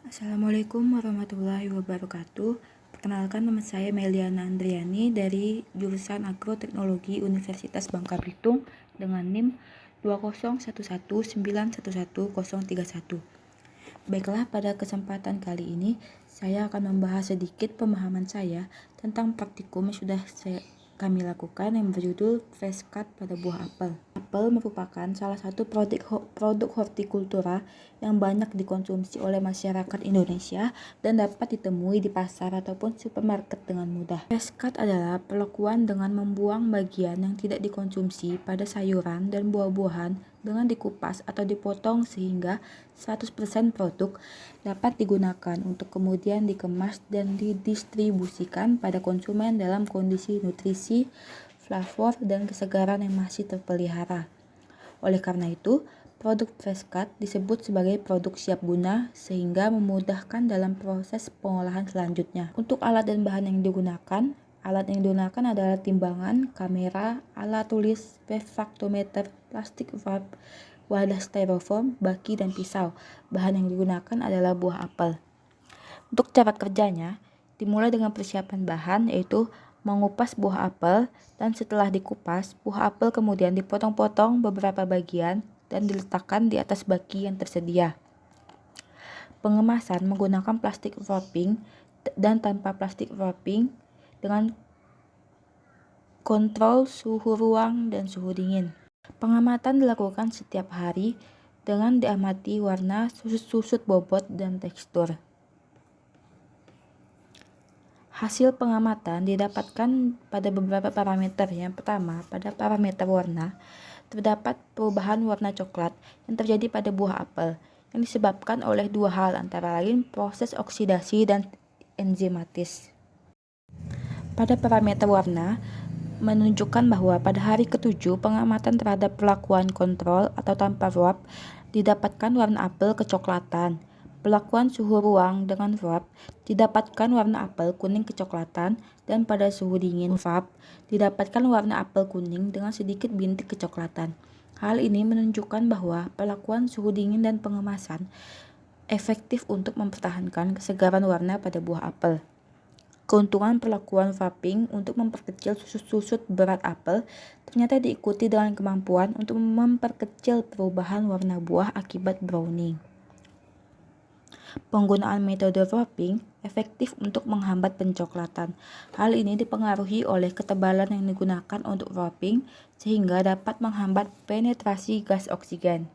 Assalamualaikum warahmatullahi wabarakatuh. Perkenalkan, nama saya Meliana Andriani dari jurusan Agroteknologi Universitas Bangka Belitung dengan NIM 20119110031. Baiklah, pada kesempatan kali ini saya akan membahas sedikit pemahaman saya tentang praktikum yang sudah kami lakukan yang berjudul Fresh Cut pada buah apel. Apel merupakan salah satu produk hortikultura yang banyak dikonsumsi oleh masyarakat Indonesia dan dapat ditemui di pasar ataupun supermarket dengan mudah. Fresh cut adalah perlakuan dengan membuang bagian yang tidak dikonsumsi pada sayuran dan buah-buahan dengan dikupas atau dipotong sehingga 100% produk dapat digunakan untuk kemudian dikemas dan didistribusikan pada konsumen dalam kondisi nutrisi, flavor, dan kesegaran yang masih terpelihara. Oleh karena itu, produk fresh cut disebut sebagai produk siap guna sehingga memudahkan dalam proses pengolahan selanjutnya. Untuk alat dan bahan yang digunakan adalah timbangan, kamera, alat tulis, refraktometer, plastik wrap, wadah styrofoam, baki, dan pisau. Bahan yang digunakan adalah buah apel. Untuk cara kerjanya, dimulai dengan persiapan bahan, yaitu mengupas buah apel, dan setelah dikupas, buah apel kemudian dipotong-potong beberapa bagian dan diletakkan di atas baki yang tersedia. Pengemasan menggunakan plastik wrapping dan tanpa plastik wrapping dengan kontrol suhu ruang dan suhu dingin. Pengamatan dilakukan setiap hari dengan diamati warna, susut bobot, dan tekstur. Hasil pengamatan didapatkan pada beberapa parameter. Yang pertama, pada parameter warna, terdapat perubahan warna coklat yang terjadi pada buah apel yang disebabkan oleh dua hal, antara lain proses oksidasi dan enzimatis. Pada parameter warna, menunjukkan bahwa pada hari ke-7 pengamatan terhadap perlakuan kontrol atau tanpa wrap didapatkan warna apel kecoklatan. Perlakuan suhu ruang dengan wrap didapatkan warna apel kuning kecoklatan, dan pada suhu dingin wrap didapatkan warna apel kuning dengan sedikit bintik kecoklatan. Hal ini menunjukkan bahwa perlakuan suhu dingin dan pengemasan efektif untuk mempertahankan kesegaran warna pada buah apel. Keuntungan perlakuan wrapping untuk memperkecil susut berat apel ternyata diikuti dengan kemampuan untuk memperkecil perubahan warna buah akibat browning. Penggunaan metode wrapping efektif untuk menghambat pencoklatan. Hal ini dipengaruhi oleh ketebalan yang digunakan untuk wrapping sehingga dapat menghambat penetrasi gas oksigen.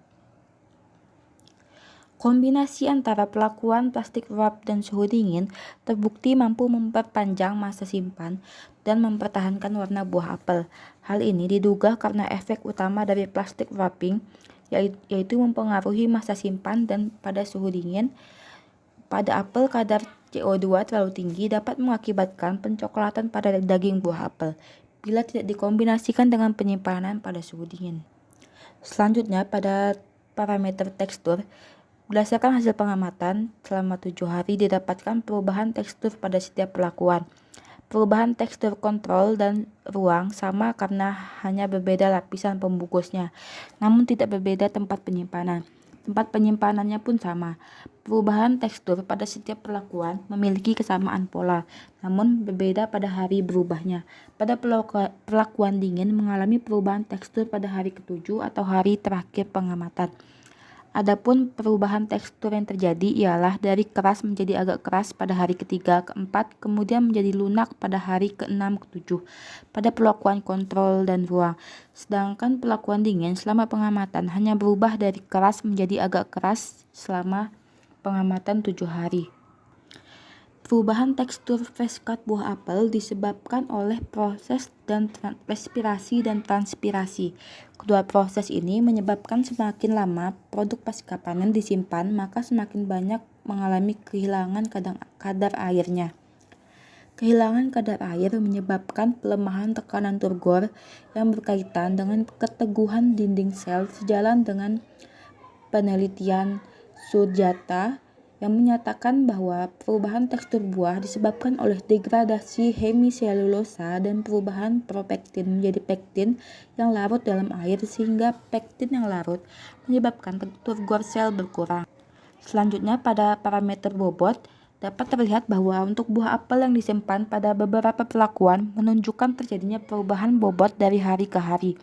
Kombinasi antara perlakuan plastik wrap dan suhu dingin terbukti mampu memperpanjang masa simpan dan mempertahankan warna buah apel. Hal ini diduga karena efek utama dari plastik wrapping, yaitu mempengaruhi masa simpan, dan pada suhu dingin pada apel kadar CO2 terlalu tinggi dapat mengakibatkan pencoklatan pada daging buah apel bila tidak dikombinasikan dengan penyimpanan pada suhu dingin. Selanjutnya, pada parameter tekstur, berdasarkan hasil pengamatan selama 7 hari didapatkan perubahan tekstur pada setiap perlakuan. Perubahan tekstur kontrol dan ruang sama karena hanya berbeda lapisan pembungkusnya, namun tidak berbeda tempat penyimpanan. Tempat penyimpanannya pun sama. Perubahan tekstur pada setiap perlakuan memiliki kesamaan pola, namun berbeda pada hari berubahnya. Pada perlakuan dingin mengalami perubahan tekstur pada hari ke-7 atau hari terakhir pengamatan. Adapun perubahan tekstur yang terjadi ialah dari keras menjadi agak keras pada hari ke-3, ke-4, kemudian menjadi lunak pada hari ke-6, ke-7 pada perlakuan kontrol dan ruang. Sedangkan perlakuan dingin selama pengamatan hanya berubah dari keras menjadi agak keras selama pengamatan 7 hari. Perubahan tekstur fresh cut buah apel disebabkan oleh proses dan respirasi dan transpirasi. Kedua proses ini menyebabkan semakin lama produk pasca panen disimpan, maka semakin banyak mengalami kehilangan kadar airnya. Kehilangan kadar air menyebabkan pelemahan tekanan turgor yang berkaitan dengan keteguhan dinding sel, sejalan dengan penelitian Sujata yang menyatakan bahwa perubahan tekstur buah disebabkan oleh degradasi hemiselulosa dan perubahan propektin menjadi pektin yang larut dalam air, sehingga pektin yang larut menyebabkan turgor sel berkurang. Selanjutnya, pada parameter bobot, dapat terlihat bahwa untuk buah apel yang disimpan pada beberapa perlakuan menunjukkan terjadinya perubahan bobot dari hari ke hari,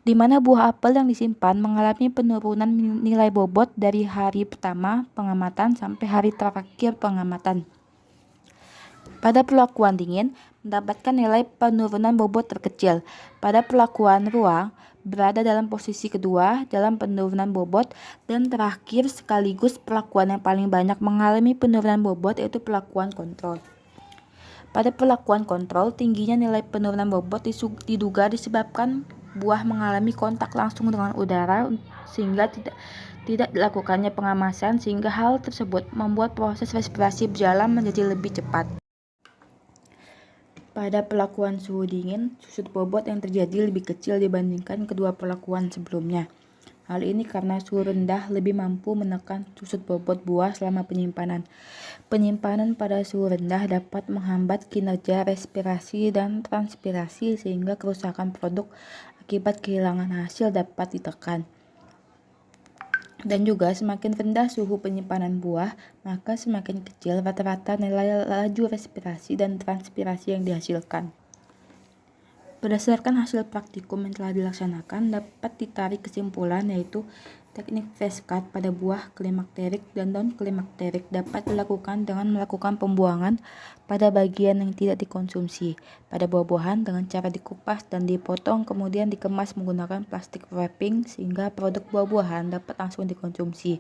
di mana buah apel yang disimpan mengalami penurunan nilai bobot dari hari pertama pengamatan sampai hari terakhir pengamatan. Pada perlakuan dingin, mendapatkan nilai penurunan bobot terkecil. Pada perlakuan ruang, berada dalam posisi kedua dalam penurunan bobot, dan terakhir sekaligus perlakuan yang paling banyak mengalami penurunan bobot yaitu perlakuan kontrol. Pada perlakuan kontrol, tingginya nilai penurunan bobot diduga disebabkan buah mengalami kontak langsung dengan udara sehingga tidak dilakukannya pengemasan, sehingga hal tersebut membuat proses respirasi berjalan menjadi lebih cepat. Pada perlakuan suhu dingin, susut bobot yang terjadi lebih kecil dibandingkan kedua perlakuan sebelumnya. Hal ini karena suhu rendah lebih mampu menekan susut bobot buah selama penyimpanan. Penyimpanan pada suhu rendah dapat menghambat kinerja respirasi dan transpirasi sehingga kerusakan produk akibat kehilangan hasil dapat ditekan. Dan juga semakin rendah suhu penyimpanan buah, maka semakin kecil rata-rata nilai laju respirasi dan transpirasi yang dihasilkan. Berdasarkan hasil praktikum yang telah dilaksanakan, dapat ditarik kesimpulan yaitu teknik fresh cut pada buah klimakterik dan non-klimakterik dapat dilakukan dengan melakukan pembuangan pada bagian yang tidak dikonsumsi pada buah-buahan dengan cara dikupas dan dipotong, kemudian dikemas menggunakan plastik wrapping sehingga produk buah-buahan dapat langsung dikonsumsi.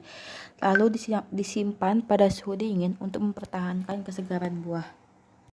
Lalu disimpan pada suhu dingin untuk mempertahankan kesegaran buah.